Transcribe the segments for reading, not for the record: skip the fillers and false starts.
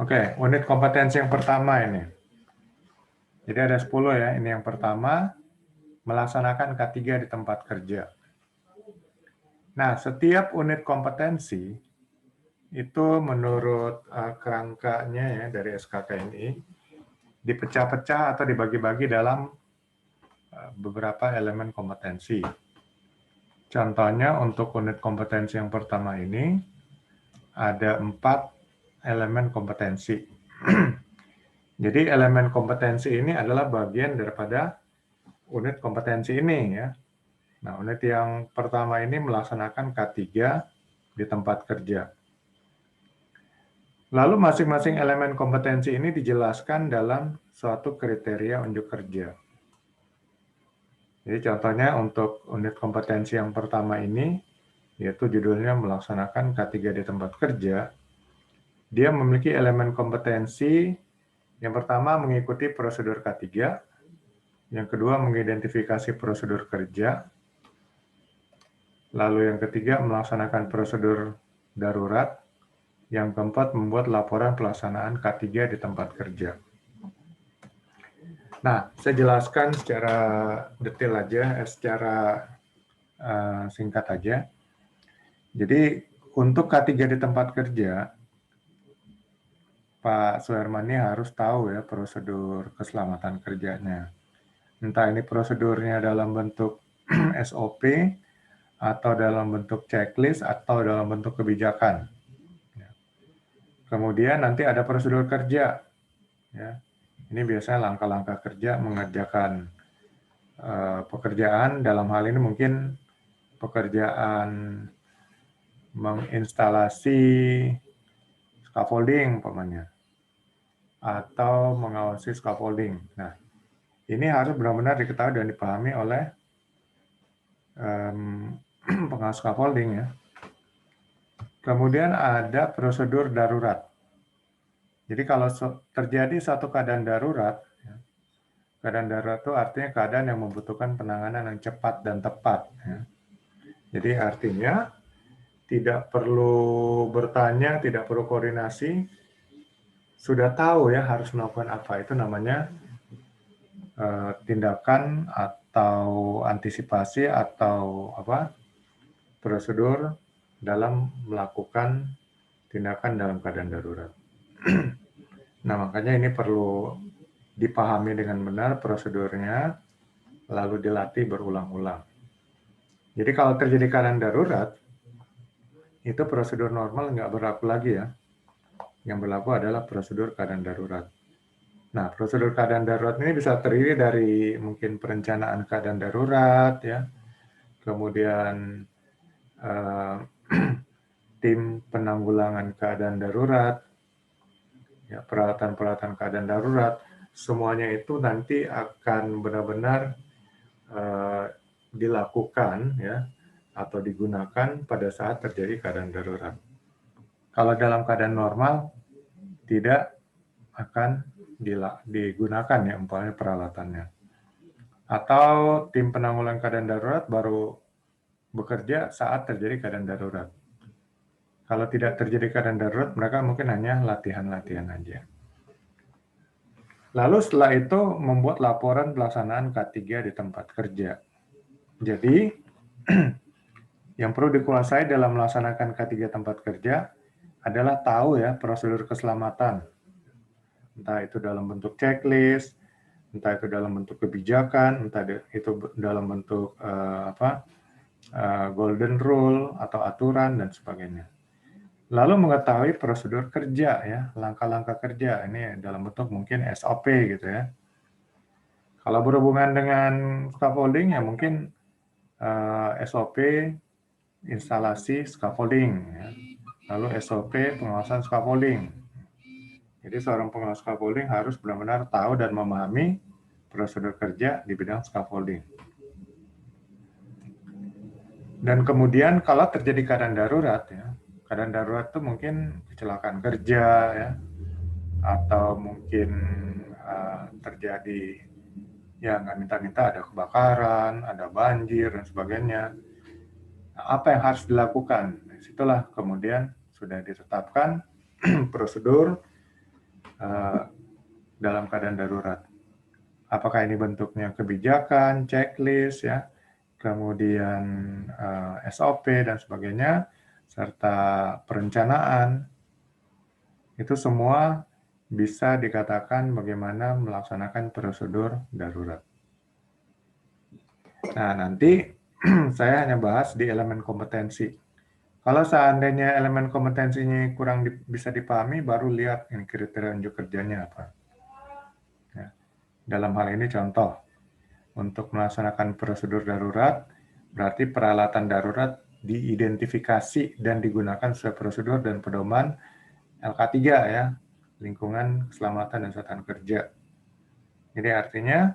Oke, unit kompetensi yang pertama ini. Jadi ada 10 ya. Ini yang pertama, melaksanakan K3 di tempat kerja. Nah, setiap unit kompetensi itu menurut kerangkanya ya dari SKKNI dipecah-pecah atau dibagi-bagi dalam beberapa elemen kompetensi. Contohnya untuk unit kompetensi yang pertama ini ada 4 elemen kompetensi. Jadi elemen kompetensi ini adalah bagian daripada unit kompetensi ini ya. Nah, unit yang pertama ini melaksanakan K3 di tempat kerja. Lalu masing-masing elemen kompetensi ini dijelaskan dalam suatu kriteria unjuk kerja. Jadi contohnya untuk unit kompetensi yang pertama ini, yaitu judulnya melaksanakan K3 di tempat kerja, dia memiliki elemen kompetensi yang pertama mengikuti prosedur K3, yang kedua mengidentifikasi prosedur kerja, lalu yang ketiga melaksanakan prosedur darurat, yang keempat membuat laporan pelaksanaan K3 di tempat kerja. Nah, saya jelaskan secara detail aja, secara singkat aja. Jadi untuk K3 di tempat kerja, Pak Suhermani harus tahu ya prosedur keselamatan kerjanya. Entah ini prosedurnya dalam bentuk SOP, atau dalam bentuk checklist, atau dalam bentuk kebijakan. Kemudian nanti ada prosedur kerja. Ya. Ini biasanya langkah-langkah kerja mengerjakan pekerjaan, dalam hal ini mungkin pekerjaan menginstalasi scaffolding umpamanya, atau mengawasi scaffolding. Nah, ini harus benar-benar diketahui dan dipahami oleh pengawas scaffolding ya. Kemudian ada prosedur darurat. Jadi kalau terjadi satu keadaan darurat, keadaan darurat itu artinya keadaan yang membutuhkan penanganan yang cepat dan tepat. Ya. Jadi artinya tidak perlu bertanya, tidak perlu koordinasi, sudah tahu ya harus melakukan apa. Itu namanya tindakan atau antisipasi atau prosedur dalam melakukan tindakan dalam keadaan darurat. Nah, makanya ini perlu dipahami dengan benar prosedurnya, lalu dilatih berulang-ulang. Jadi kalau terjadi keadaan darurat, itu prosedur normal nggak berlaku lagi ya. Yang berlaku adalah prosedur keadaan darurat. Nah, prosedur keadaan darurat ini bisa terdiri dari mungkin perencanaan keadaan darurat, ya, kemudian tim penanggulangan keadaan darurat, ya, peralatan-peralatan keadaan darurat, semuanya itu nanti akan benar-benar dilakukan ya atau digunakan pada saat terjadi keadaan darurat. Kalau dalam keadaan normal tidak akan digunakan ya umpamanya peralatannya. Atau tim penanggulangan keadaan darurat baru bekerja saat terjadi keadaan darurat. Kalau tidak terjadi keadaan darurat, mereka mungkin hanya latihan-latihan aja. Lalu setelah itu membuat laporan pelaksanaan K3 di tempat kerja. Jadi, yang perlu dikuasai dalam melaksanakan K3 tempat kerja adalah tahu ya prosedur keselamatan. Entah itu dalam bentuk checklist, entah itu dalam bentuk kebijakan, entah itu dalam bentuk golden rule atau aturan dan sebagainya. Lalu mengetahui prosedur kerja ya, langkah-langkah kerja ini dalam bentuk mungkin SOP gitu ya. Kalau berhubungan dengan scaffolding ya mungkin SOP instalasi scaffolding ya. Lalu SOP pengawasan scaffolding. Jadi seorang pengawas scaffolding harus benar-benar tahu dan memahami prosedur kerja di bidang scaffolding. Dan kemudian kalau terjadi keadaan darurat ya, keadaan darurat itu mungkin kecelakaan kerja ya, atau mungkin terjadi ya nggak minta-minta ada kebakaran, ada banjir dan sebagainya. Apa yang harus dilakukan? Disitulah kemudian sudah ditetapkan prosedur dalam keadaan darurat. Apakah ini bentuknya kebijakan, checklist, ya, kemudian SOP dan sebagainya, serta perencanaan, itu semua bisa dikatakan bagaimana melaksanakan prosedur darurat. Nah, nanti saya hanya bahas di elemen kompetensi. Kalau seandainya elemen kompetensinya kurang bisa dipahami, baru lihat ini kriteria unjuk kerjanya apa. Ya. Dalam hal ini contoh, untuk melaksanakan prosedur darurat, berarti peralatan darurat diidentifikasi dan digunakan sesuai prosedur dan pedoman LK3 ya, lingkungan keselamatan dan kesehatan kerja. Jadi artinya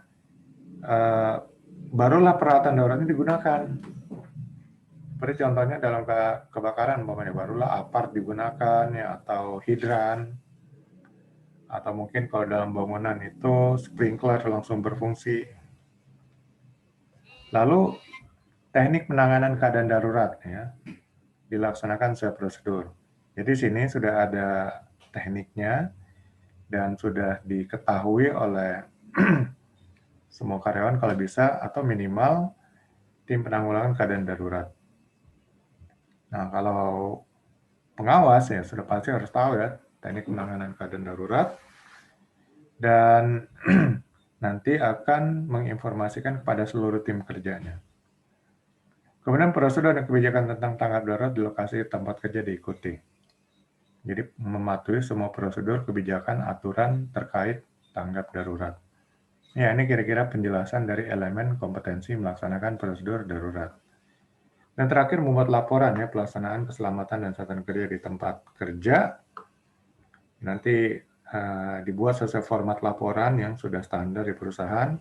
barulah peralatan darurat ini digunakan. Seperti contohnya dalam kebakaran, barulah apart digunakan ya, atau hidran, atau mungkin kalau dalam bangunan itu sprinkler langsung berfungsi. Lalu teknik penanganan keadaan darurat ya, dilaksanakan sesuai prosedur. Jadi sini sudah ada tekniknya dan sudah diketahui oleh semua karyawan kalau bisa, atau minimal tim penanggulangan keadaan darurat. Nah, kalau pengawas ya sudah pasti harus tahu ya teknik penanganan keadaan darurat, dan nanti akan menginformasikan kepada seluruh tim kerjanya. Kemudian prosedur dan kebijakan tentang tanggap darurat di lokasi tempat kerja diikuti. Jadi mematuhi semua prosedur, kebijakan, aturan terkait tanggap darurat. Ya, ini kira-kira penjelasan dari elemen kompetensi melaksanakan prosedur darurat. Dan terakhir membuat laporan ya pelaksanaan keselamatan dan kesehatan kerja di tempat kerja. Nanti dibuat sesuai format laporan yang sudah standar di perusahaan.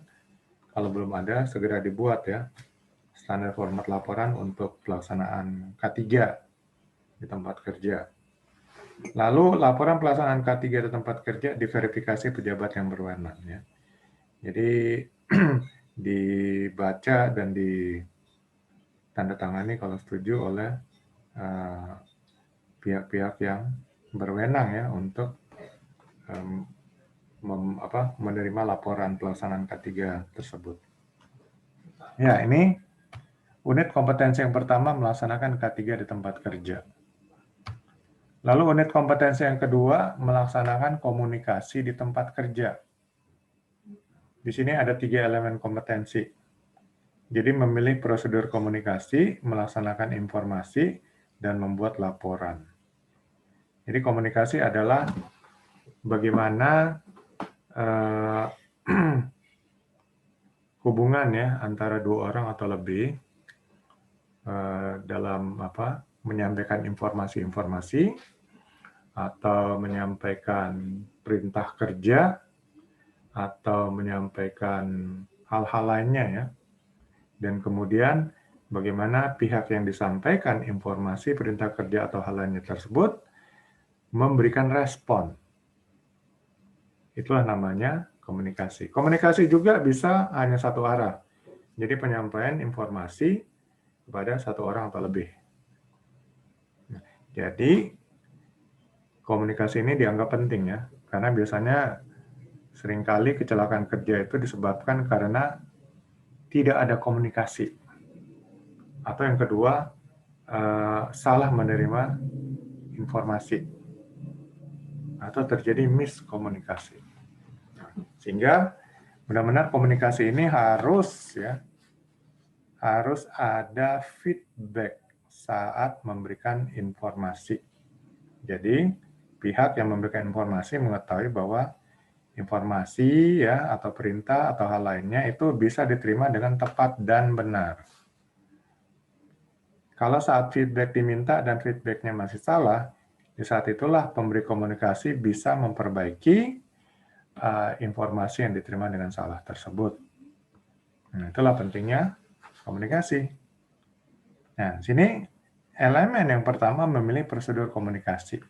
Kalau belum ada, segera dibuat ya standar format laporan untuk pelaksanaan K3 di tempat kerja. Lalu laporan pelaksanaan K3 di tempat kerja diverifikasi pejabat yang berwenang ya. Jadi dibaca dan ditandatangani kalau setuju oleh pihak-pihak yang berwenang ya untuk menerima laporan pelaksanaan K3 tersebut. Ya, ini unit kompetensi yang pertama melaksanakan K3 di tempat kerja. Lalu unit kompetensi yang kedua melaksanakan komunikasi di tempat kerja. Di sini ada 3 elemen kompetensi. Jadi memilih prosedur komunikasi, melaksanakan informasi, dan membuat laporan. Jadi komunikasi adalah bagaimana hubungan ya antara 2 orang atau lebih dalam menyampaikan informasi-informasi atau menyampaikan perintah kerja atau menyampaikan hal-hal lainnya ya. Dan kemudian bagaimana pihak yang disampaikan informasi, perintah kerja atau hal lainnya tersebut memberikan respon. Itulah namanya komunikasi. Komunikasi juga bisa hanya satu arah. Jadi penyampaian informasi kepada satu orang atau lebih. Jadi komunikasi ini dianggap penting ya, karena biasanya seringkali kecelakaan kerja itu disebabkan karena tidak ada komunikasi. Atau yang kedua, salah menerima informasi. Atau terjadi miskomunikasi. Sehingga benar-benar komunikasi ini harus ada feedback saat memberikan informasi. Jadi pihak yang memberikan informasi mengetahui bahwa informasi ya atau perintah atau hal lainnya itu bisa diterima dengan tepat dan benar. Kalau saat feedback diminta dan feedbacknya masih salah, di saat itulah pemberi komunikasi bisa memperbaiki informasi yang diterima dengan salah tersebut. Nah, itulah pentingnya komunikasi. Nah, sini elemen yang pertama memilih prosedur komunikasi.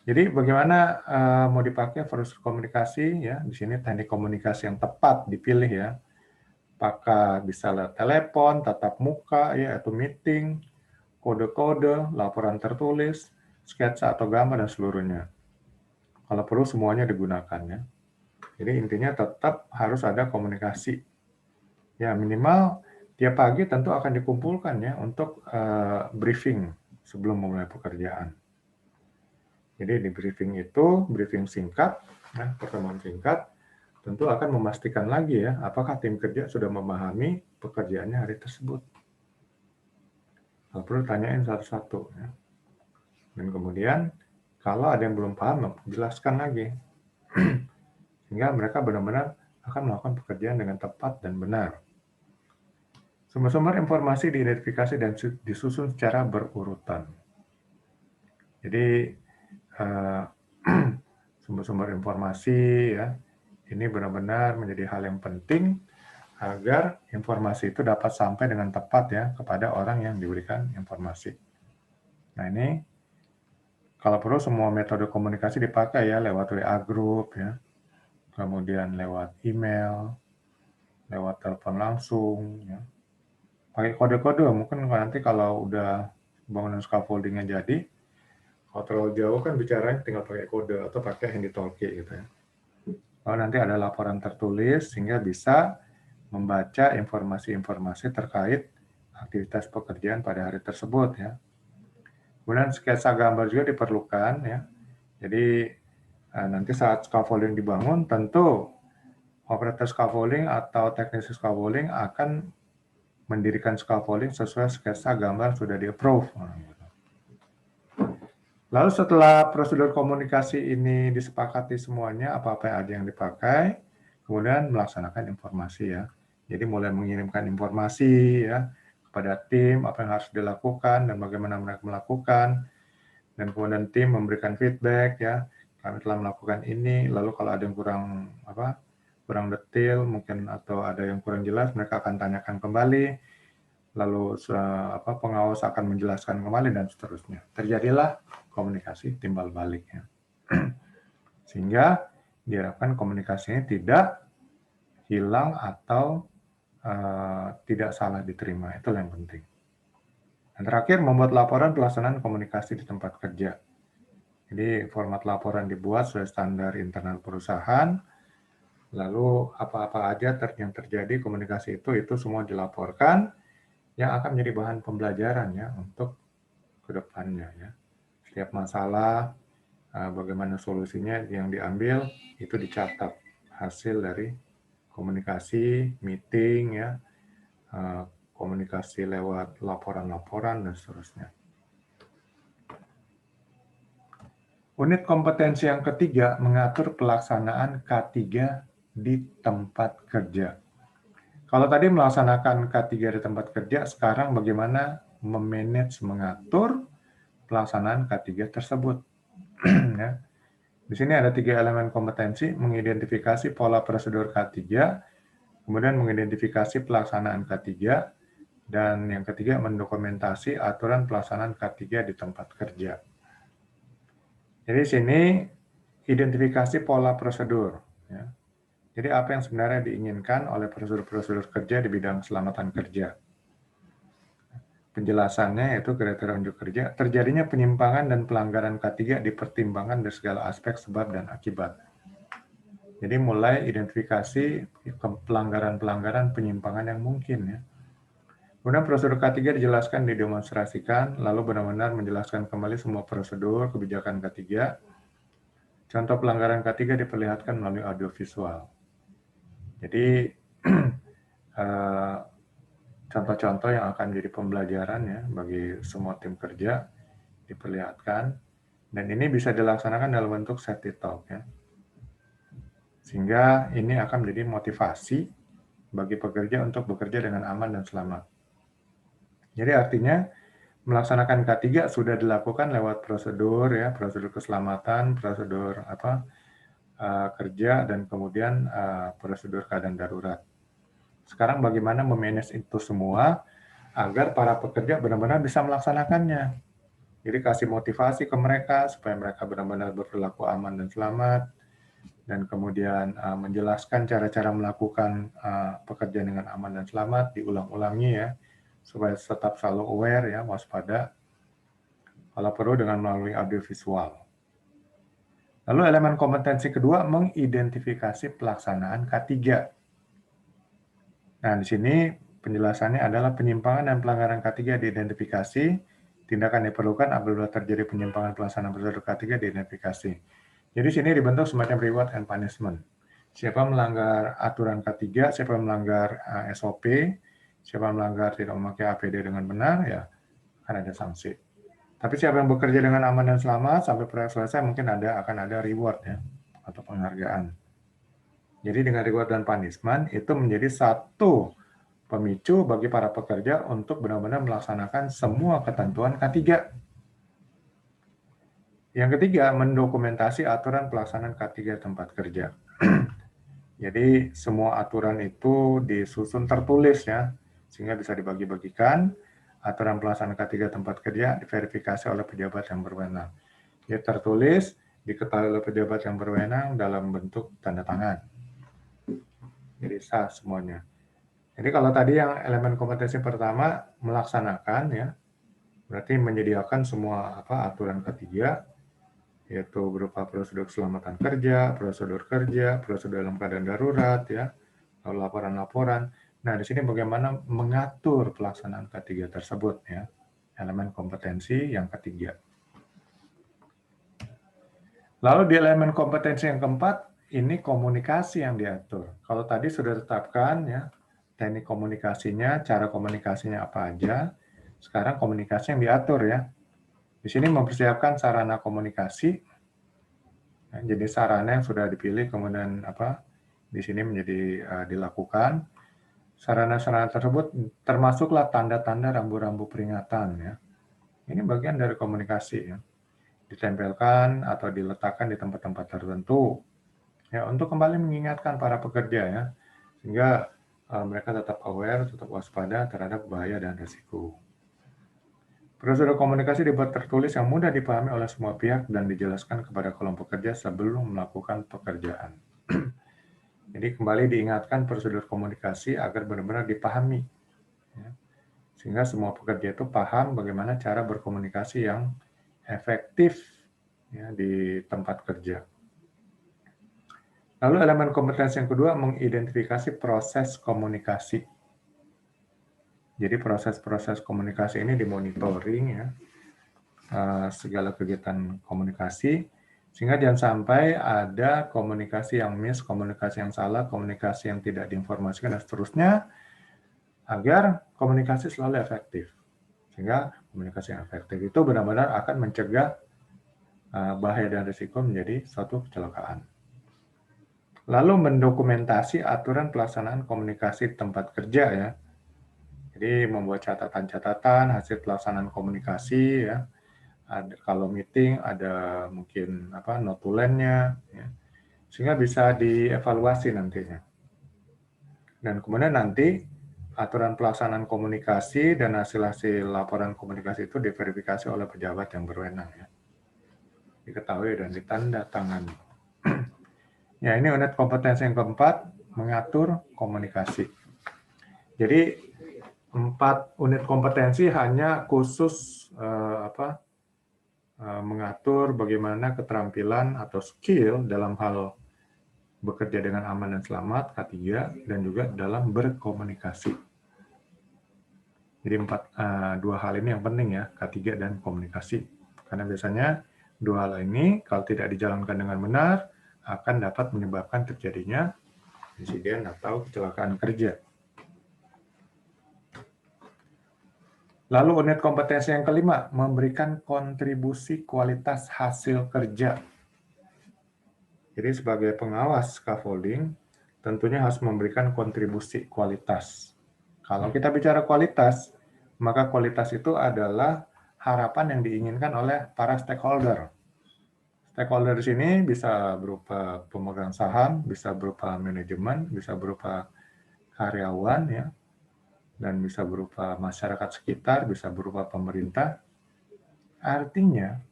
Jadi bagaimana mau dipakai prosedur komunikasi ya? Di sini teknik komunikasi yang tepat dipilih ya. Apakah bisa lewat telepon, tatap muka ya, atau meeting, kode-kode, laporan tertulis, sketsa atau gambar, dan seluruhnya. Kalau perlu semuanya digunakan ya. Jadi intinya tetap harus ada komunikasi. Ya minimal tiap pagi tentu akan dikumpulkan ya untuk briefing sebelum memulai pekerjaan. Jadi di briefing itu, briefing singkat, ya, pertemuan singkat, tentu akan memastikan lagi ya, apakah tim kerja sudah memahami pekerjaannya hari tersebut. Kalau perlu tanyain satu-satu. Ya. Dan kemudian, kalau ada yang belum paham, jelaskan lagi. Sehingga mereka benar-benar akan melakukan pekerjaan dengan tepat dan benar. Sumber-sumber informasi diidentifikasi dan disusun secara berurutan. Jadi, sumber-sumber informasi ya, ini benar-benar menjadi hal yang penting agar informasi itu dapat sampai dengan tepat ya kepada orang yang diberikan informasi. Nah ini kalau perlu semua metode komunikasi dipakai ya lewat WA group ya, kemudian lewat email, lewat telepon langsung ya. Pakai kode-kode mungkin nanti kalau udah bangunan scaffoldingnya jadi, kalau terlalu jauh kan bicaranya tinggal pakai kode atau pakai handy talkie gitu ya. Kalau nanti ada laporan tertulis sehingga bisa membaca informasi-informasi terkait aktivitas pekerjaan pada hari tersebut ya. Kemudian sketsa gambar juga diperlukan ya. Jadi nanti saat scaffolding dibangun tentu operator scaffolding atau teknisi scaffolding akan mendirikan scaffolding sesuai sketsa gambar sudah di-approve. Lalu setelah prosedur komunikasi ini disepakati semuanya, apa-apa aja yang dipakai, kemudian melaksanakan informasi ya. Jadi mulai mengirimkan informasi ya kepada tim, apa yang harus dilakukan dan bagaimana mereka melakukan. Dan kemudian tim memberikan feedback ya, kami telah melakukan ini, lalu kalau ada yang kurang detail mungkin atau ada yang kurang jelas, mereka akan tanyakan kembali, lalu pengawas akan menjelaskan kembali dan seterusnya. Terjadilah komunikasi timbal balik ya. Sehingga diharapkan komunikasinya tidak hilang atau tidak salah diterima, itu yang penting. Dan terakhir, membuat laporan pelaksanaan komunikasi di tempat kerja. Jadi format laporan dibuat sesuai standar internal perusahaan, lalu apa-apa aja yang terjadi komunikasi itu semua dilaporkan, yang akan menjadi bahan pembelajaran ya untuk kedepannya ya. Setiap masalah, bagaimana solusinya yang diambil, itu dicatat hasil dari komunikasi, meeting ya, komunikasi lewat laporan-laporan dan seterusnya. Unit kompetensi yang ketiga mengatur pelaksanaan K3 di tempat kerja. Kalau tadi melaksanakan K3 di tempat kerja, sekarang bagaimana memanage, mengatur pelaksanaan K3 tersebut. Ya. Di sini ada 3 elemen kompetensi, mengidentifikasi pola prosedur K3, kemudian mengidentifikasi pelaksanaan K3, dan yang ketiga mendokumentasi aturan pelaksanaan K3 di tempat kerja. Jadi sini identifikasi pola prosedur. Ya. Jadi apa yang sebenarnya diinginkan oleh prosedur-prosedur kerja di bidang keselamatan kerja. Penjelasannya yaitu kriteria unjuk kerja, terjadinya penyimpangan dan pelanggaran K3 dipertimbangkan dari segala aspek sebab dan akibat. Jadi mulai identifikasi pelanggaran-pelanggaran penyimpangan yang mungkin ya. Kemudian prosedur K3 dijelaskan, didemonstrasikan, lalu benar-benar menjelaskan kembali semua prosedur kebijakan K3. Contoh pelanggaran K3 diperlihatkan melalui audiovisual. Jadi contoh-contoh yang akan menjadi pembelajaran ya bagi semua tim kerja diperlihatkan, dan ini bisa dilaksanakan dalam bentuk safety talk ya. Sehingga ini akan menjadi motivasi bagi pekerja untuk bekerja dengan aman dan selamat. Jadi artinya melaksanakan K3 sudah dilakukan lewat prosedur ya, prosedur keselamatan, prosedur kerja, dan kemudian prosedur keadaan darurat. Sekarang bagaimana memanage itu semua agar para pekerja benar-benar bisa melaksanakannya. Jadi kasih motivasi ke mereka supaya mereka benar-benar berperilaku aman dan selamat, dan kemudian menjelaskan cara-cara melakukan pekerjaan dengan aman dan selamat, diulang-ulangi ya, supaya tetap selalu aware ya, waspada, kalau perlu dengan melalui audiovisual. Lalu elemen kompetensi kedua, mengidentifikasi pelaksanaan K3. Nah, di sini penjelasannya adalah penyimpangan dan pelanggaran K3 diidentifikasi, tindakan diperlukan apabila terjadi penyimpangan pelaksanaan prosedur K3 diidentifikasi. Jadi sini dibentuk semacam reward and punishment. Siapa melanggar aturan K3, siapa melanggar SOP, siapa melanggar tidak memakai APD dengan benar, ya akan ada sanksi. Tapi siapa yang bekerja dengan aman dan selamat sampai proyek selesai, mungkin akan ada reward ya, atau penghargaan. Jadi dengan reward dan punishment itu menjadi satu pemicu bagi para pekerja untuk benar-benar melaksanakan semua ketentuan K3. Yang ketiga, mendokumentasi aturan pelaksanaan K3 tempat kerja. Jadi semua aturan itu disusun tertulis ya, sehingga bisa dibagi-bagikan. Aturan pelaksanaan K3 tempat kerja diverifikasi oleh pejabat yang berwenang. Dia tertulis, diketahui oleh pejabat yang berwenang dalam bentuk tanda tangan. Jadi sah semuanya. Jadi kalau tadi yang elemen kompetensi pertama melaksanakan ya, berarti menyediakan semua aturan K3, yaitu berupa prosedur keselamatan kerja, prosedur dalam keadaan darurat ya, lalu laporan-laporan. Nah, di sini bagaimana mengatur pelaksanaan K3 tersebut ya, elemen kompetensi yang ketiga. Lalu di elemen kompetensi yang keempat, ini komunikasi yang diatur. Kalau tadi sudah ditetapkan ya, teknik komunikasinya, cara komunikasinya apa aja, sekarang komunikasi yang diatur ya. Di sini mempersiapkan sarana komunikasi, ya, jadi sarana yang sudah dipilih kemudian di sini menjadi dilakukan. Sarana-sarana tersebut termasuklah tanda-tanda rambu-rambu peringatan ya. Ini bagian dari komunikasi ya. Ditempelkan atau diletakkan di tempat-tempat tertentu ya untuk kembali mengingatkan para pekerja ya, sehingga mereka tetap aware, tetap waspada terhadap bahaya dan risiko. Prosedur komunikasi dibuat tertulis yang mudah dipahami oleh semua pihak dan dijelaskan kepada kelompok kerja sebelum melakukan pekerjaan. Jadi kembali diingatkan prosedur komunikasi agar benar-benar dipahami, ya. Sehingga semua pekerja itu paham bagaimana cara berkomunikasi yang efektif ya, di tempat kerja. Lalu elemen kompetensi yang kedua, mengidentifikasi proses komunikasi. Jadi proses-proses komunikasi ini dimonitoring ya, segala kegiatan komunikasi, sehingga jangan sampai ada komunikasi yang miss, komunikasi yang salah, komunikasi yang tidak diinformasikan, dan seterusnya, agar komunikasi selalu efektif. Sehingga komunikasi yang efektif itu benar-benar akan mencegah bahaya dan risiko menjadi suatu kecelakaan. Lalu mendokumentasi aturan pelaksanaan komunikasi tempat kerja ya. Jadi membuat catatan-catatan hasil pelaksanaan komunikasi ya. Kalau meeting ada mungkin notulennya ya. Sehingga bisa dievaluasi nantinya. Dan kemudian nanti aturan pelaksanaan komunikasi dan hasil-hasil laporan komunikasi itu diverifikasi oleh pejabat yang berwenang ya. Diketahui dan ditandatangani. Ya, ini unit kompetensi yang keempat, mengatur komunikasi. Jadi 4 unit kompetensi hanya khusus mengatur bagaimana keterampilan atau skill dalam hal bekerja dengan aman dan selamat, K3, dan juga dalam berkomunikasi. Jadi 2 hal ini yang penting ya, K3 dan komunikasi. Karena biasanya 2 hal ini kalau tidak dijalankan dengan benar, akan dapat menyebabkan terjadinya insiden atau kecelakaan kerja. Lalu unit kompetensi yang kelima, memberikan kontribusi kualitas hasil kerja. Jadi sebagai pengawas scaffolding, tentunya harus memberikan kontribusi kualitas. Kalau kita bicara kualitas, maka kualitas itu adalah harapan yang diinginkan oleh para stakeholder. Stakeholder di sini bisa berupa pemegang saham, bisa berupa manajemen, bisa berupa karyawan ya, dan bisa berupa masyarakat sekitar, bisa berupa pemerintah. Artinya,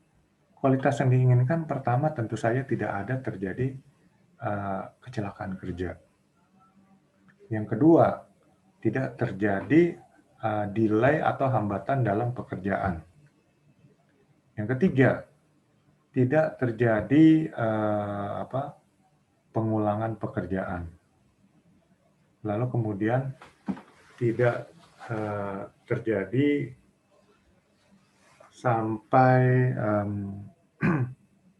kualitas yang diinginkan pertama tentu saja tidak ada terjadi kecelakaan kerja. Yang kedua, tidak terjadi delay atau hambatan dalam pekerjaan. Yang ketiga, tidak terjadi pengulangan pekerjaan. Lalu kemudian tidak terjadi sampai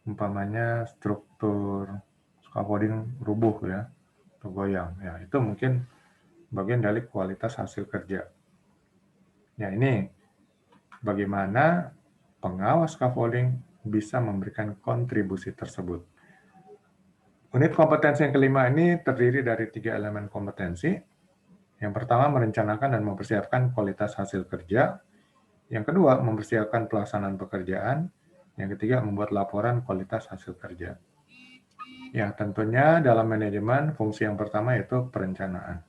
umpamanya struktur scaffolding rubuh ya, atau goyang. Ya, itu mungkin bagian dari kualitas hasil kerja. Ya, ini bagaimana pengawas scaffolding bisa memberikan kontribusi tersebut. Unit kompetensi yang kelima ini terdiri dari 3 elemen kompetensi. Yang pertama, merencanakan dan mempersiapkan kualitas hasil kerja. Yang kedua, mempersiapkan pelaksanaan pekerjaan. Yang ketiga, membuat laporan kualitas hasil kerja. Ya, tentunya dalam manajemen, fungsi yang pertama yaitu perencanaan.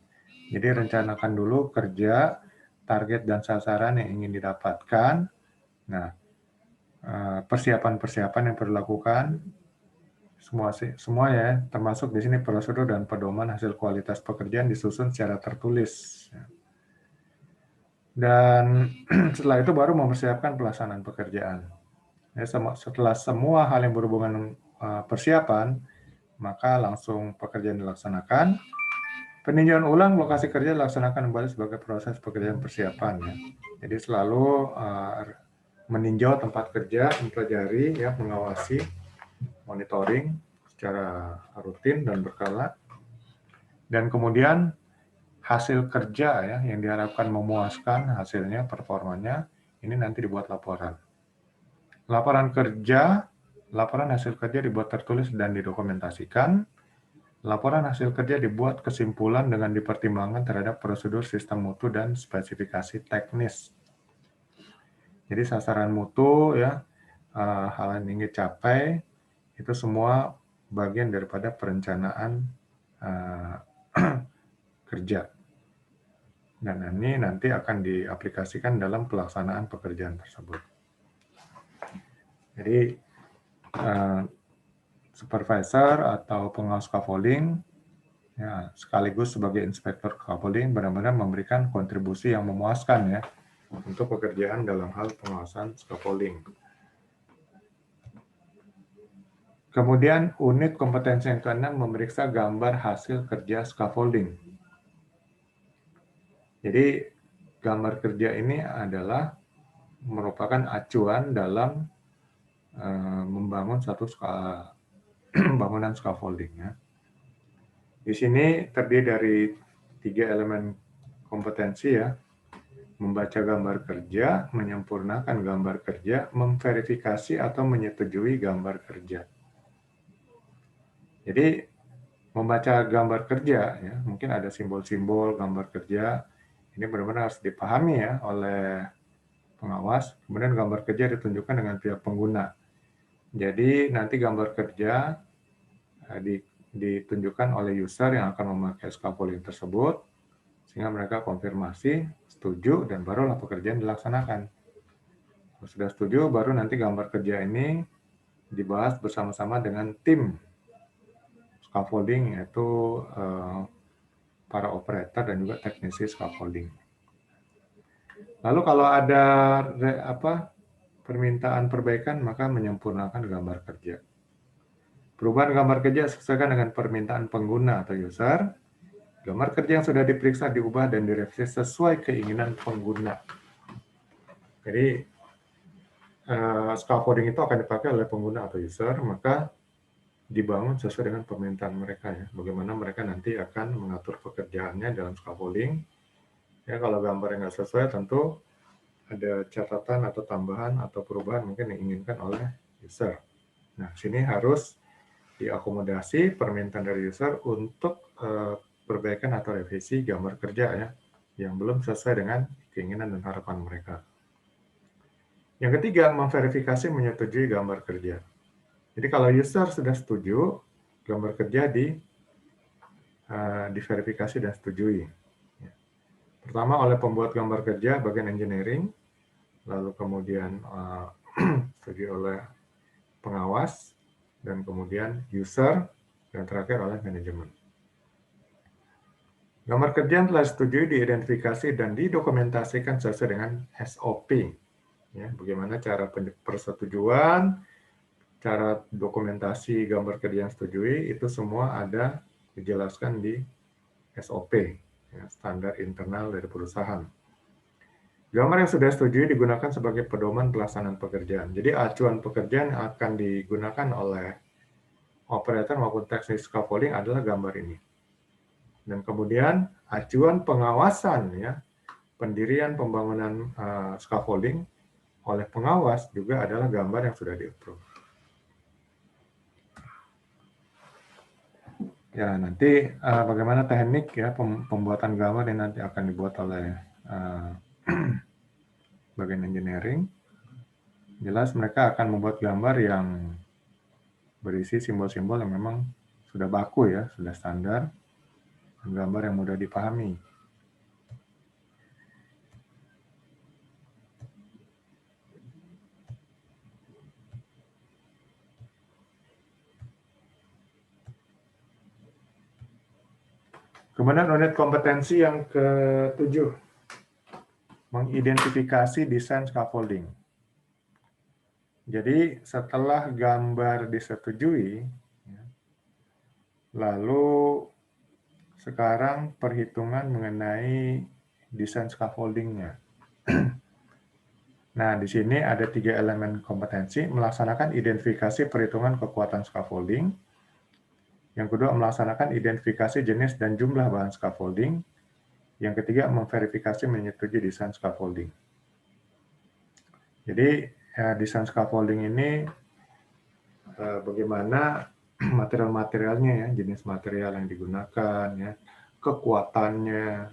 Jadi, rencanakan dulu kerja, target dan sasaran yang ingin didapatkan. Nah, persiapan-persiapan yang perlu dilakukan, semua ya, termasuk di sini prosedur dan pedoman hasil kualitas pekerjaan disusun secara tertulis. Dan setelah itu baru mempersiapkan pelaksanaan pekerjaan. Ya, setelah semua hal yang berhubungan persiapan, maka langsung pekerjaan dilaksanakan. Peninjauan ulang lokasi kerja dilaksanakan kembali sebagai proses pekerjaan persiapan. Ya. Jadi selalu meninjau tempat kerja, mempelajari, ya, mengawasi, monitoring secara rutin dan berkala. Dan kemudian hasil kerja ya yang diharapkan memuaskan hasilnya, performanya, ini nanti dibuat laporan. Laporan hasil kerja dibuat tertulis dan didokumentasikan. Laporan hasil kerja dibuat kesimpulan dengan dipertimbangkan terhadap prosedur sistem mutu dan spesifikasi teknis. Jadi sasaran mutu ya, hal yang ingin dicapai, itu semua bagian daripada perencanaan kerja. Dan ini nanti akan diaplikasikan dalam pelaksanaan pekerjaan tersebut. Jadi supervisor atau pengawas scaffolding ya, sekaligus sebagai inspektur scaffolding benar-benar memberikan kontribusi yang memuaskan ya untuk pekerjaan dalam hal pengawasan scaffolding. Kemudian unit kompetensi yang keenam memeriksa gambar hasil kerja scaffolding. Jadi gambar kerja ini adalah merupakan acuan dalam membangun satu bangunan scaffolding ya. Di sini terdiri dari 3 elemen kompetensi ya. Membaca gambar kerja, menyempurnakan gambar kerja, memverifikasi atau menyetujui gambar kerja. Jadi membaca gambar kerja ya, mungkin ada simbol-simbol gambar kerja. Ini benar-benar harus dipahami ya oleh pengawas. Kemudian gambar kerja ditunjukkan dengan pihak pengguna. Jadi nanti gambar kerja ditunjukkan oleh user yang akan memakai scaffolding tersebut, sehingga mereka konfirmasi, setuju, dan barulah pekerjaan dilaksanakan. Kalau sudah setuju, baru nanti gambar kerja ini dibahas bersama-sama dengan tim scaffolding, yaitu para operator dan juga teknisi scaffolding. Lalu kalau ada permintaan perbaikan, maka menyempurnakan gambar kerja. Perubahan gambar kerja sesuaikan dengan permintaan pengguna atau user. Gambar kerja yang sudah diperiksa, diubah, dan direvisi sesuai keinginan pengguna. Jadi, scaffolding itu akan dipakai oleh pengguna atau user, maka dibangun sesuai dengan permintaan mereka ya. Bagaimana mereka nanti akan mengatur pekerjaannya dalam scaffolding. Ya, kalau gambarnya nggak sesuai, tentu ada catatan atau tambahan atau perubahan mungkin yang diinginkan oleh user. Nah, sini harus diakomodasi permintaan dari user untuk perbaikan atau revisi gambar kerja ya, yang belum sesuai dengan keinginan dan harapan mereka. Yang ketiga, memverifikasi menyetujui gambar kerja. Jadi kalau user sudah setuju, gambar kerja diverifikasi dan setujui. Pertama oleh pembuat gambar kerja bagian engineering, lalu kemudian setujui oleh pengawas, dan kemudian user, dan terakhir oleh manajemen. Gambar kerja yang telah disetujui diidentifikasi dan didokumentasikan sesuai dengan SOP. Ya, bagaimana cara persetujuan, cara dokumentasi gambar kerja yang disetujui, itu semua ada dijelaskan di SOP, ya, standar internal dari perusahaan. Gambar yang sudah disetujui digunakan sebagai pedoman pelaksanaan pekerjaan. Jadi acuan pekerjaan yang akan digunakan oleh operator maupun teknis scaffolding adalah gambar ini. Dan kemudian acuan pengawasan, ya, pendirian pembangunan scaffolding oleh pengawas juga adalah gambar yang sudah di-approve. Ya, nanti bagaimana teknik, ya, pembuatan gambar yang nanti akan dibuat oleh bagian engineering. Jelas mereka akan membuat gambar yang berisi simbol-simbol yang memang sudah baku, ya, sudah standar, gambar yang mudah dipahami. Kemudian unit kompetensi yang ke-7, mengidentifikasi desain scaffolding. Jadi setelah gambar disetujui, lalu sekarang perhitungan mengenai desain scaffoldingnya. Nah, di sini ada 3 elemen kompetensi: melaksanakan identifikasi perhitungan kekuatan scaffolding, yang kedua melaksanakan identifikasi jenis dan jumlah bahan scaffolding, yang ketiga memverifikasi menyetujui desain scaffolding. Jadi desain scaffolding ini bagaimana material-materialnya, ya, jenis material yang digunakan, ya, kekuatannya,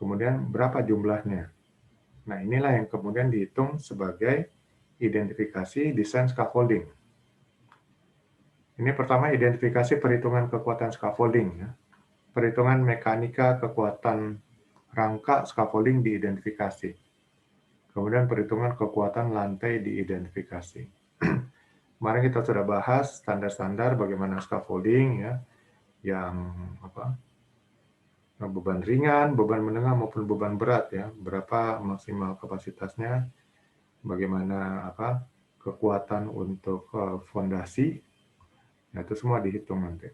kemudian berapa jumlahnya. Nah, inilah yang kemudian dihitung sebagai identifikasi desain scaffolding. Ini pertama identifikasi perhitungan kekuatan scaffolding, ya. Perhitungan mekanika kekuatan rangka scaffolding diidentifikasi. Kemudian perhitungan kekuatan lantai diidentifikasi. Kemarin kita sudah bahas standar-standar bagaimana scaffolding, ya, yang beban ringan, beban menengah maupun beban berat, ya, berapa maksimal kapasitasnya, bagaimana kekuatan untuk fondasi, nah, itu semua dihitung nanti.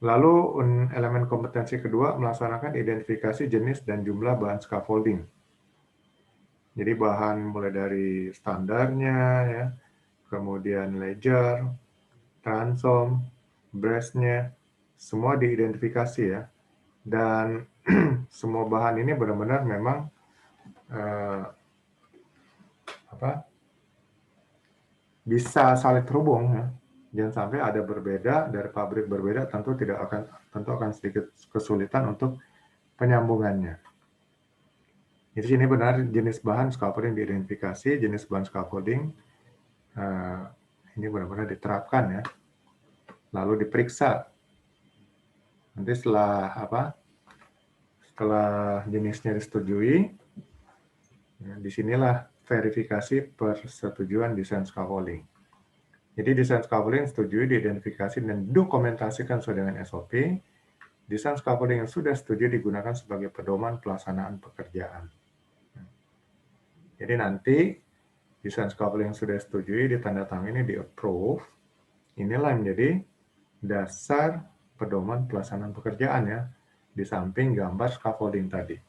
Lalu elemen kompetensi kedua, melaksanakan identifikasi jenis dan jumlah bahan scaffolding. Jadi bahan mulai dari standarnya, ya, kemudian ledger, transom, brace-nya, semua diidentifikasi, ya. Dan semua bahan ini benar-benar memang bisa saling terhubung, ya. Jangan sampai ada berbeda dari pabrik berbeda, tentu akan sedikit kesulitan untuk penyambungannya. Jadi sini benar jenis bahan scaffolding diidentifikasi, jenis bahan scaffolding ini benar-benar diterapkan, ya. Lalu diperiksa. Nanti setelah jenisnya disetujui, ya, disinilah verifikasi persetujuan desain scaffolding. Jadi desain scaffolding setujui, diidentifikasi, dan dokumentasikan sesuai dengan SOP. Desain scaffolding yang sudah setuju digunakan sebagai pedoman pelaksanaan pekerjaan. Jadi nanti desain scaffolding yang sudah setujui, ditandatangani, di-approve. Inilah yang menjadi dasar pedoman pelaksanaan pekerjaan, ya, di samping gambar scaffolding tadi.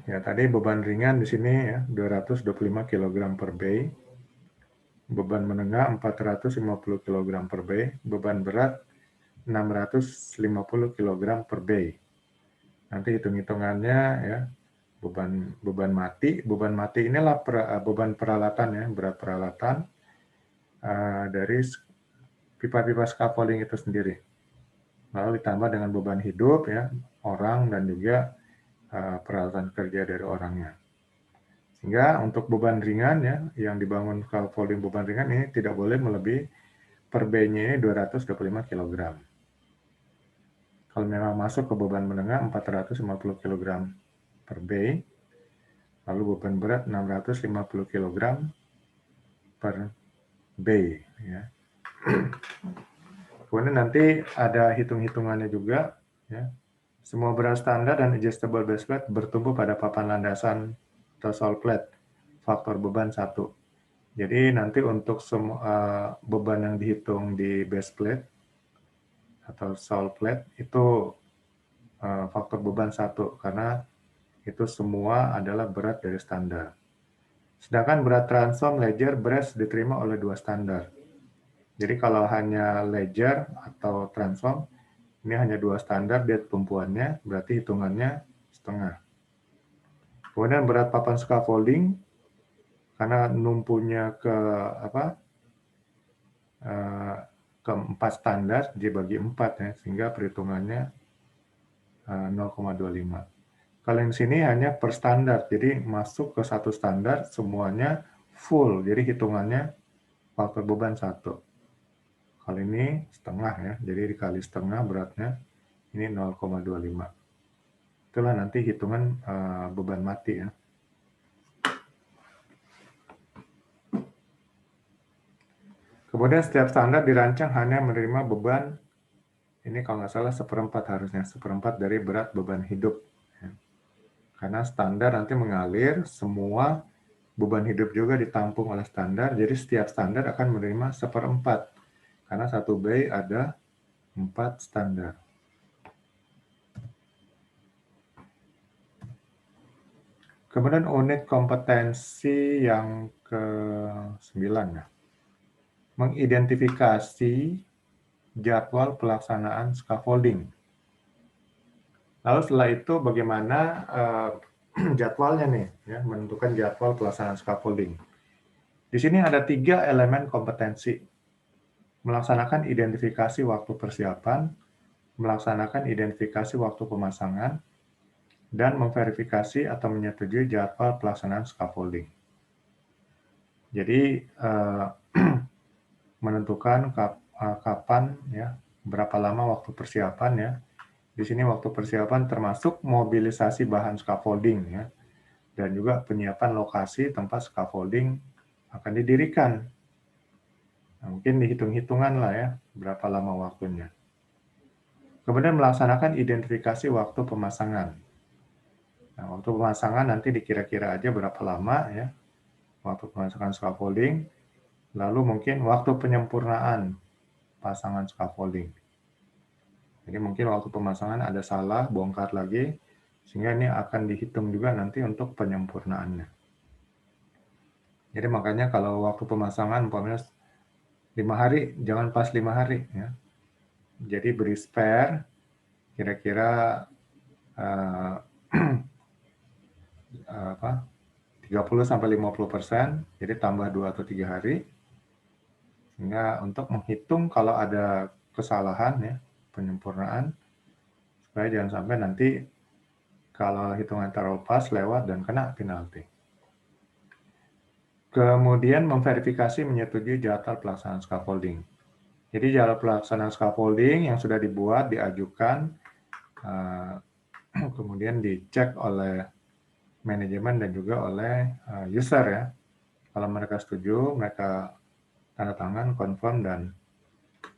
Ya, tadi beban ringan di sini, ya, 225 kg per bay. Beban menengah 450 kg per bay, beban berat 650 kg per bay. Nanti hitung-hitungannya, ya, beban mati inilah beban peralatan, ya, berat peralatan dari pipa-pipa scaffolding itu sendiri. Lalu ditambah dengan beban hidup, ya, orang dan juga peralatan kerja dari orangnya. Sehingga untuk beban ringan, ya, yang dibangun scaffolding beban ringan ini tidak boleh melebihi per bay-nya ini 225 kg. Kalau memang masuk ke beban menengah 450 kg per bay, lalu beban berat 650 kg per bay, ya. Kemudian nanti ada hitung-hitungannya juga. Ya. Semua berat standar dan adjustable base plate bertumbuh pada papan landasan atau sole plate, faktor beban 1. Jadi nanti untuk semua beban yang dihitung di base plate atau sole plate itu faktor beban 1, karena itu semua adalah berat dari standar. Sedangkan berat transform, ledger, brace diterima oleh 2 standar. Jadi kalau hanya ledger atau transform, ini hanya 2 standar dia tumpuannya, berarti hitungannya setengah. Kemudian berat papan scaffolding, karena numpunya ke ke 4 standar, dibagi 4 ya, sehingga perhitungannya 0,25. Kalau yang sini hanya per standar, jadi masuk ke 1 standar semuanya full, jadi hitungannya faktor beban 1. Kalau ini setengah ya, jadi dikali setengah beratnya, ini 0,25. Itulah nanti hitungan beban mati ya. Kemudian setiap standar dirancang hanya menerima beban, ini kalau nggak salah 1/4 harusnya, 1/4 dari berat beban hidup. Ya. Karena standar nanti mengalir, semua beban hidup juga ditampung oleh standar, jadi setiap standar akan menerima 1/4. Karena satu bay ada 4 standar. Kemudian unit kompetensi yang ke-9 ya. Mengidentifikasi jadwal pelaksanaan scaffolding. Lalu setelah itu bagaimana jadwalnya nih, ya, menentukan jadwal pelaksanaan scaffolding. Di sini ada 3 elemen kompetensi. Melaksanakan identifikasi waktu persiapan, melaksanakan identifikasi waktu pemasangan, dan memverifikasi atau menyetujui jadwal pelaksanaan scaffolding. Jadi menentukan kapan ya, berapa lama waktu persiapan ya. Di sini waktu persiapan termasuk mobilisasi bahan scaffolding ya, dan juga penyiapan lokasi tempat scaffolding akan didirikan. Nah, mungkin dihitung-hitungan lah ya, berapa lama waktunya. Kemudian melaksanakan identifikasi waktu pemasangan. Nah, waktu pemasangan nanti dikira-kira aja berapa lama ya, waktu pemasangan scaffolding, lalu mungkin waktu penyempurnaan pasangan scaffolding. Jadi mungkin waktu pemasangan ada salah, bongkar lagi, sehingga ini akan dihitung juga nanti untuk penyempurnaannya. Jadi makanya kalau waktu pemasangan umpamanya 5 hari, jangan pas 5 hari ya. Jadi beri spare kira-kira 30-50%, jadi tambah 2 atau 3 hari, sehingga untuk menghitung kalau ada kesalahan ya, penyempurnaan, supaya jangan sampai nanti kalau hitungan terlalu pas lewat dan kena penalti. Kemudian memverifikasi menyetujui jadwal pelaksanaan scaffolding. Jadi jadwal pelaksanaan scaffolding yang sudah dibuat, diajukan, kemudian dicek oleh manajemen dan juga oleh user ya. Kalau mereka setuju, mereka tanda tangan, confirm, dan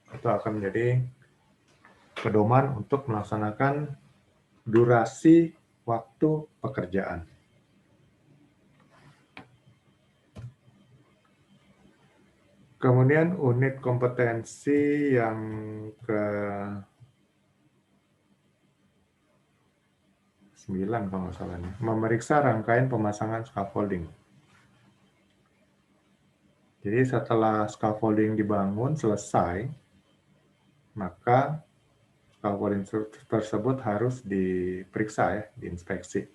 itu akan menjadi pedoman untuk melaksanakan durasi waktu pekerjaan. Kemudian unit kompetensi yang ke-9 kalau nggak salah nih, memeriksa rangkaian pemasangan scaffolding. Jadi setelah scaffolding dibangun selesai, maka scaffolding tersebut harus diperiksa ya, diinspeksi.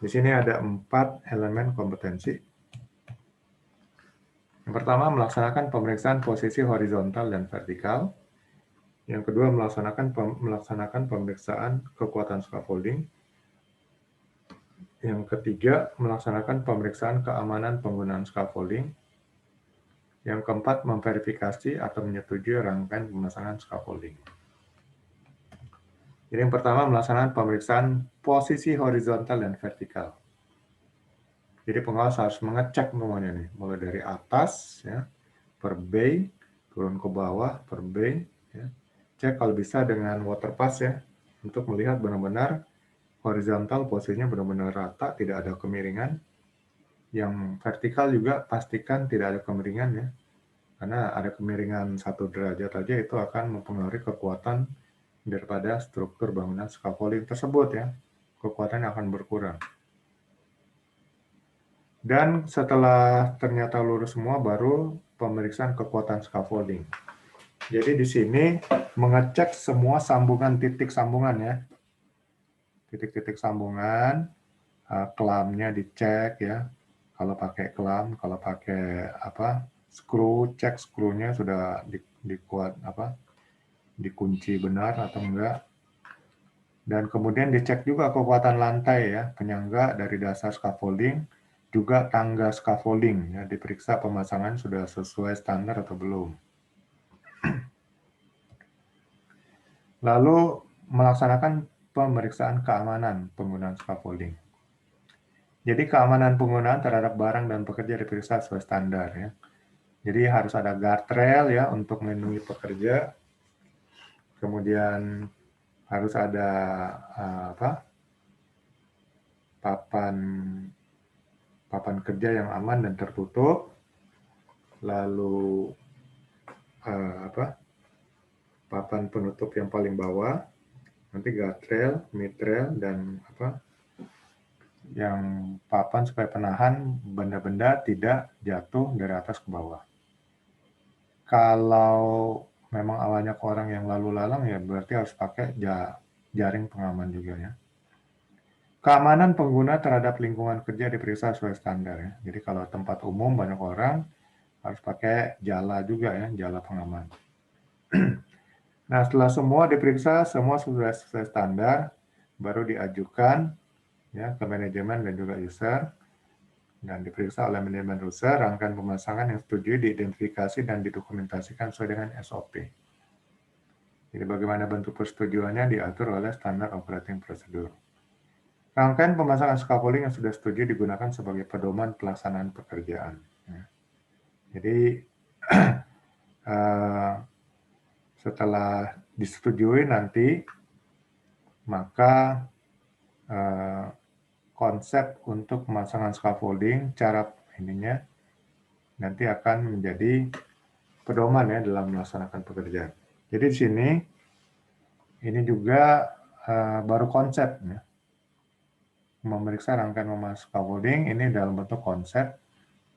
Di sini ada 4 elemen kompetensi. Yang pertama, melaksanakan pemeriksaan posisi horizontal dan vertikal. Yang kedua, melaksanakan pemeriksaan kekuatan scaffolding. Yang ketiga, melaksanakan pemeriksaan keamanan penggunaan scaffolding. Yang keempat, memverifikasi atau menyetujui rangkaian pemasangan scaffolding. Jadi yang pertama, melaksanakan pemeriksaan posisi horizontal dan vertikal. Jadi pengawas harus mengecek semuanya nih, mulai dari atas ya, per bay, turun ke bawah per bay, ya. Cek kalau bisa dengan water pass ya, untuk melihat benar-benar horizontal posisinya benar-benar rata, tidak ada kemiringan. Yang vertikal juga pastikan tidak ada kemiringan ya, karena ada kemiringan 1 derajat aja itu akan mempengaruhi kekuatan daripada struktur bangunan scaffolding tersebut ya, kekuatannya akan berkurang. Dan setelah ternyata lurus semua, baru pemeriksaan kekuatan scaffolding. Jadi di sini mengecek semua sambungan, titik sambungan ya, titik-titik sambungan, kelamnya dicek ya. Kalau pakai kelam, kalau pakai screw, cek skrunya sudah dikunci benar atau enggak. Dan kemudian dicek juga kekuatan lantai ya, penyangga dari dasar scaffolding, juga tangga scaffolding ya, diperiksa pemasangan sudah sesuai standar atau belum. Lalu melaksanakan pemeriksaan keamanan penggunaan scaffolding. Jadi keamanan penggunaan terhadap barang dan pekerja diperiksa sesuai standar ya. Jadi harus ada guardrail ya untuk melindungi pekerja. Kemudian harus ada papan kerja yang aman dan tertutup. Lalu papan penutup yang paling bawah, nanti guardrail, midrail, dan yang papan supaya penahan benda-benda tidak jatuh dari atas ke bawah. Kalau memang awalnya ke orang yang lalu lalang ya berarti harus pakai jaring pengaman juga ya. Keamanan pengguna terhadap lingkungan kerja diperiksa sesuai standar ya. Jadi kalau tempat umum banyak orang harus pakai jala juga ya, jala pengaman. Nah, setelah semua diperiksa, semua sudah sesuai standar, baru diajukan ya ke manajemen dan juga user, dan diperiksa oleh manajemen user, rangkaian pemasangan yang setuju diidentifikasi dan didokumentasikan sesuai dengan SOP. Jadi bagaimana bentuk persetujuannya diatur oleh standar operating procedure. Rangkaian pemasangan scaffolding yang sudah setuju digunakan sebagai pedoman pelaksanaan pekerjaan. Ya. Jadi setelah disetujui nanti, maka konsep untuk pemasangan scaffolding, cara ininya nanti akan menjadi pedoman ya dalam melaksanakan pekerjaan. Jadi di sini ini juga baru konsep ya. Memeriksa rangkaian pemasangan scaffolding ini dalam bentuk konsep,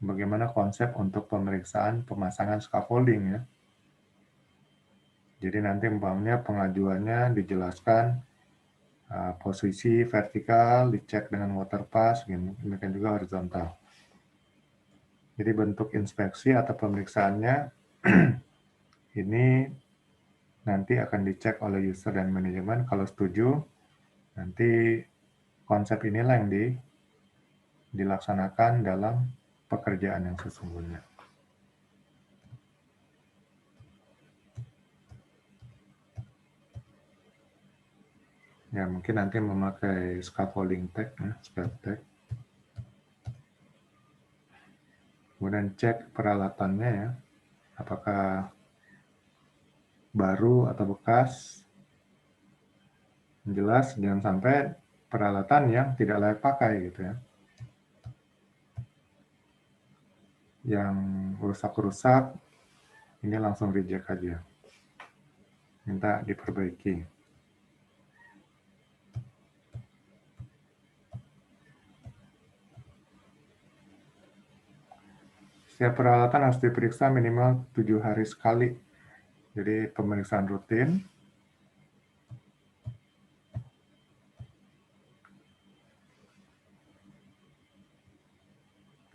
bagaimana konsep untuk pemeriksaan pemasangan scaffolding ya. Jadi nanti umpamanya pengajuannya dijelaskan posisi vertikal, dicek dengan water pass, demikian juga horizontal. Jadi bentuk inspeksi atau pemeriksaannya ini nanti akan dicek oleh user dan manajemen. Kalau setuju, nanti konsep inilah yang dilaksanakan dalam pekerjaan yang sesungguhnya. Ya, mungkin nanti memakai scaffolding tag, scaf tag. Kemudian cek peralatannya ya, apakah baru atau bekas. Yang jelas jangan sampai peralatan yang tidak layak pakai gitu ya. Yang rusak-rusak, ini langsung reject aja. Minta diperbaiki. Setiap peralatan harus diperiksa minimal 7 hari sekali. Jadi pemeriksaan rutin.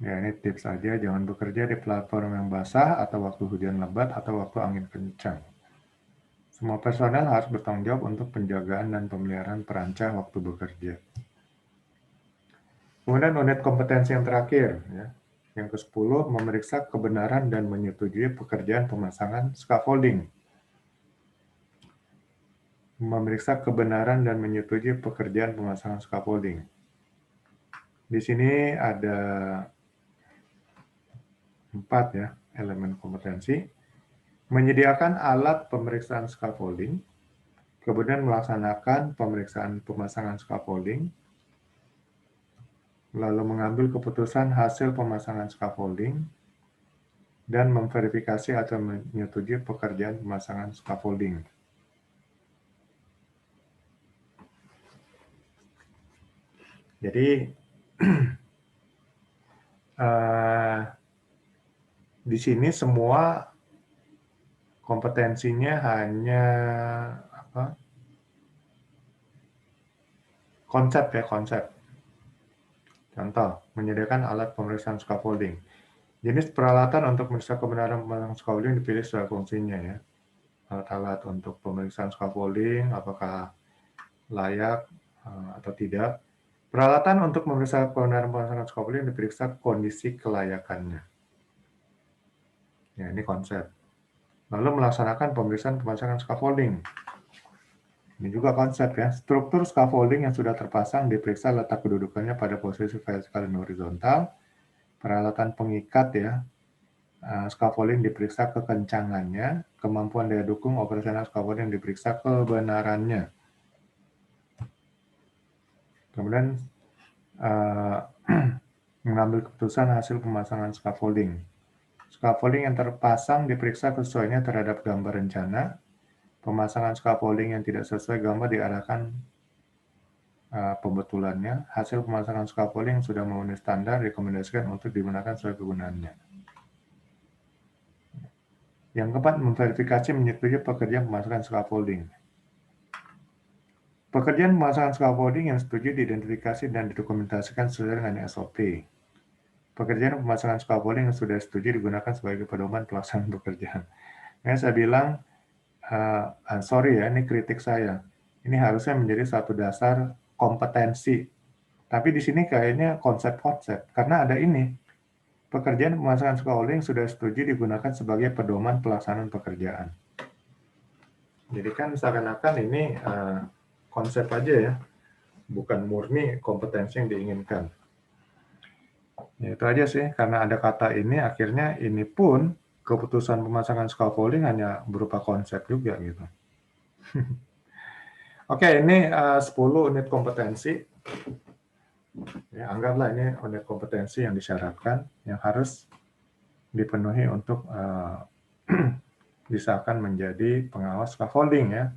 Ya, ini tips aja, jangan bekerja di platform yang basah atau waktu hujan lebat atau waktu angin kencang. Semua personel harus bertanggung jawab untuk penjagaan dan pemeliharaan perancah waktu bekerja. Kemudian unit kompetensi yang terakhir, ya. Yang ke-10, memeriksa kebenaran dan menyetujui pekerjaan pemasangan scaffolding. Memeriksa kebenaran dan menyetujui pekerjaan pemasangan scaffolding. Di sini ada 4 ya elemen kompetensi. menyediakan alat pemeriksaan scaffolding, kemudian melaksanakan pemeriksaan pemasangan scaffolding, lalu mengambil keputusan hasil pemasangan scaffolding, dan memverifikasi atau menyetujui pekerjaan pemasangan scaffolding. Jadi di sini semua kompetensinya hanya konsep ya, konsep. Contoh, menyediakan alat pemeriksaan scaffolding. Jenis peralatan untuk memeriksa kebenaran pemasangan scaffolding dipilih sesuai fungsinya ya. Alat-alat untuk pemeriksaan scaffolding, apakah layak atau tidak. Peralatan untuk memeriksa kebenaran pemasangan scaffolding diperiksa kondisi kelayakannya. Ya, ini konsep. Lalu melaksanakan pemeriksaan pemasangan scaffolding. Ini juga konsep ya. Struktur scaffolding yang sudah terpasang diperiksa letak kedudukannya pada posisi vertikal dan horizontal. Peralatan pengikat ya. Scaffolding diperiksa kekencangannya, kemampuan daya dukung operasional scaffolding diperiksa kebenarannya. Kemudian mengambil keputusan hasil pemasangan scaffolding. Scaffolding yang terpasang diperiksa kesesuaiannya terhadap gambar rencana. Pemasangan scaffolding yang tidak sesuai gambar diarahkan pembetulannya. Hasil pemasangan scaffolding yang sudah memenuhi standar rekomendasikan untuk digunakan sesuai kegunaannya. Yang keempat, memverifikasi menyetujui pekerjaan pemasangan scaffolding. Pekerjaan pemasangan scaffolding yang setuju diidentifikasi dan didokumentasikan sesuai dengan SOP. Pekerjaan pemasangan scaffolding yang sudah setuju digunakan sebagai pedoman pelaksanaan pekerjaan. Nah, saya bilang, sorry ya, ini kritik saya. Ini harusnya menjadi satu dasar kompetensi. Tapi di sini kayaknya konsep-konsep, karena ada ini. Pekerjaan pemasangan scaffolding sudah setuju digunakan sebagai pedoman pelaksanaan pekerjaan. Jadi kan seakan-akan ini konsep aja ya, bukan murni kompetensi yang diinginkan. Ya, itu aja sih, karena ada kata ini, akhirnya ini pun keputusan pemasangan scaffolding hanya berupa konsep juga gitu. Oke, ini 10 unit kompetensi. Ya, anggaplah ini unit kompetensi yang disyaratkan, yang harus dipenuhi untuk disahkan menjadi pengawas scaffolding ya.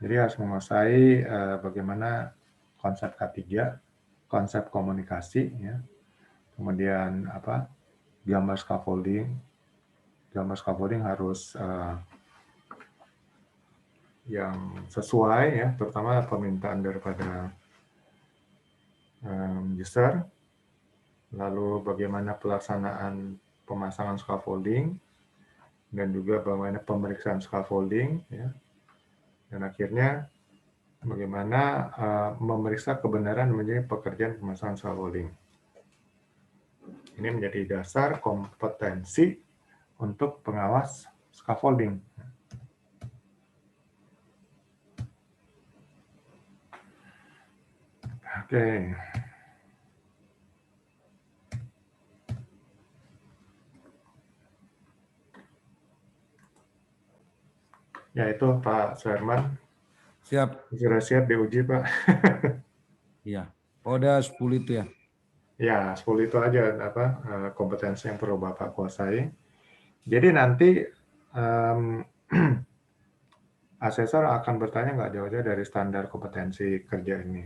Jadi harus menguasai bagaimana konsep K3, konsep komunikasi ya. Kemudian gambar scaffolding. Gambar scaffolding harus yang sesuai ya, terutama permintaan daripada user. Lalu bagaimana pelaksanaan pemasangan scaffolding dan juga bagaimana pemeriksaan scaffolding ya. Dan akhirnya bagaimana memeriksa kebenaran menjadi pekerjaan pemasangan scaffolding. Ini menjadi dasar kompetensi untuk pengawas scaffolding. Oke. Ya itu Pak Suherman. Siap. Sudah siap diuji Pak. Iya. Oh, ada 10 itu ya? Ya, 10 itu aja kompetensi yang perlu Bapak kuasai. Jadi nanti asesor akan bertanya nggak jauh-jauh dari standar kompetensi kerja ini.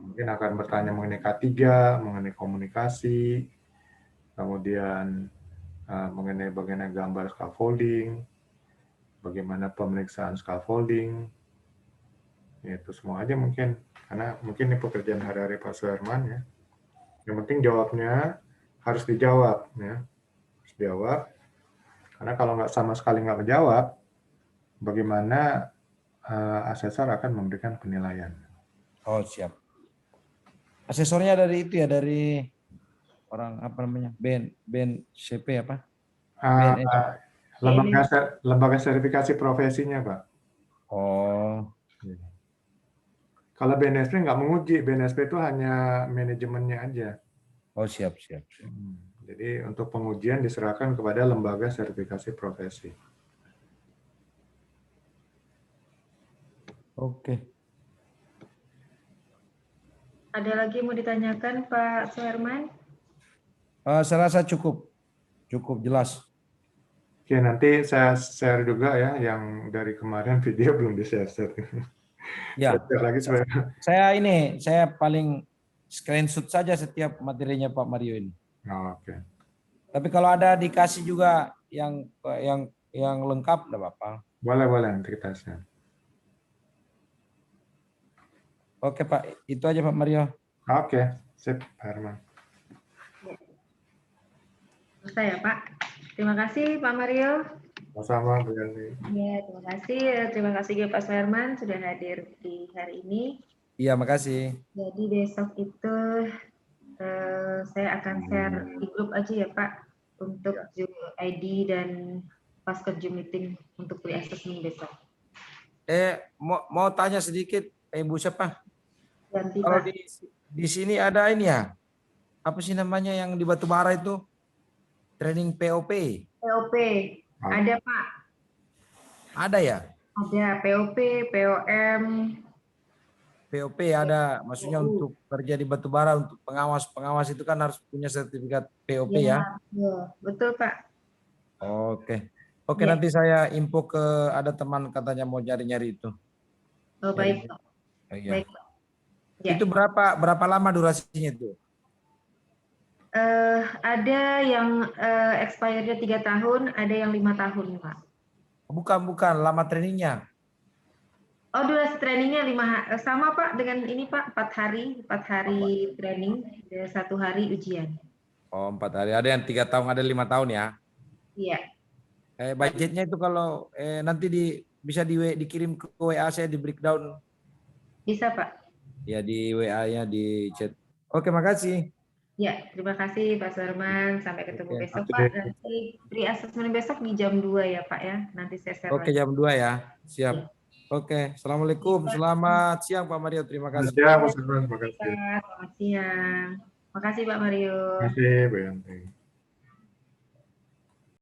Mungkin akan bertanya mengenai K3, mengenai komunikasi, kemudian mengenai bagaimana gambar scaffolding, bagaimana pemeriksaan scaffolding, itu semua aja mungkin. Karena mungkin ini pekerjaan hari-hari Pak Suherman ya. Yang penting jawabnya harus dijawab ya. Harus dijawab. Karena kalau nggak sama sekali nggak menjawab, bagaimana asesor akan memberikan penilaian. Oh, siap. Asesornya dari itu ya, dari orang apa namanya? BNCP apa? BNS. Lembaga sertifikasi profesinya, Pak. Oh. Kalau BNSP nggak menguji, BNSP itu hanya manajemennya aja. Oh, siap. Jadi untuk pengujian diserahkan kepada lembaga sertifikasi profesi. Oke. Ada lagi mau ditanyakan Pak Suherman? Saya rasa cukup jelas. Oke, nanti saya share juga ya yang dari kemarin video belum di-share. Ya. Saya share lagi supaya Saya paling screenshot saja setiap materinya Pak Mario ini. Oke. Tapi kalau ada dikasih juga yang lengkap, enggak apa-apa. Boleh nanti kita share. Oke Pak, itu aja Pak Mario. Oke, sip, Pak Herman. Selesai ya Pak. Terima kasih Pak Mario. Sama-sama, Bu Yanti. Ya, terima kasih. Terima kasih juga Pak Suherman sudah hadir di hari ini. Iya, makasih. Jadi besok itu saya akan share di grup aja ya Pak untuk Zoom ID dan password Zoom meeting untuk pre-assessment besok. Mau tanya sedikit, Ibu siapa? Ganti Kalau Pak. di sini ada ini ya, apa sih namanya yang di Batubara itu? Training POP. POP ada Pak. Ada ya? Ada POP, POM. POP ada, maksudnya untuk kerja di Batubara, untuk pengawas itu kan harus punya sertifikat POP ya? Ya, betul Pak. Oke, Ya. nanti saya info ke ada teman katanya mau nyari-nyari itu. Oh baik Pak. Iya. Baik Pak. Ya. Itu berapa lama durasinya itu? Ada yang expirednya 3 tahun, ada yang 5 tahun Pak. Bukan, lama trainingnya. Oh, durasi trainingnya 5 sama Pak dengan ini Pak, 4 hari training, 1 hari ujian. Oh, 4 hari. Ada yang 3 tahun, ada 5 tahun ya? Iya. Budgetnya itu kalau nanti bisa dikirim ke WA saya di breakdown. Bisa Pak. Ya di WA-nya di chat. Oke, makasih. Ya, terima kasih Pak Suherman. Sampai ketemu Oke. besok Pak. Nanti pre-assessment besok di jam 2 ya Pak ya. Nanti saya share Oke, lagi. jam 2 ya. Siap. Ya. Oke, Assalamualaikum. Selamat siang Pak Mario. Terima kasih. Siap, terima kasih. Selamat siang. Makasih Pak Mario. Terima kasih, Bu Yanti.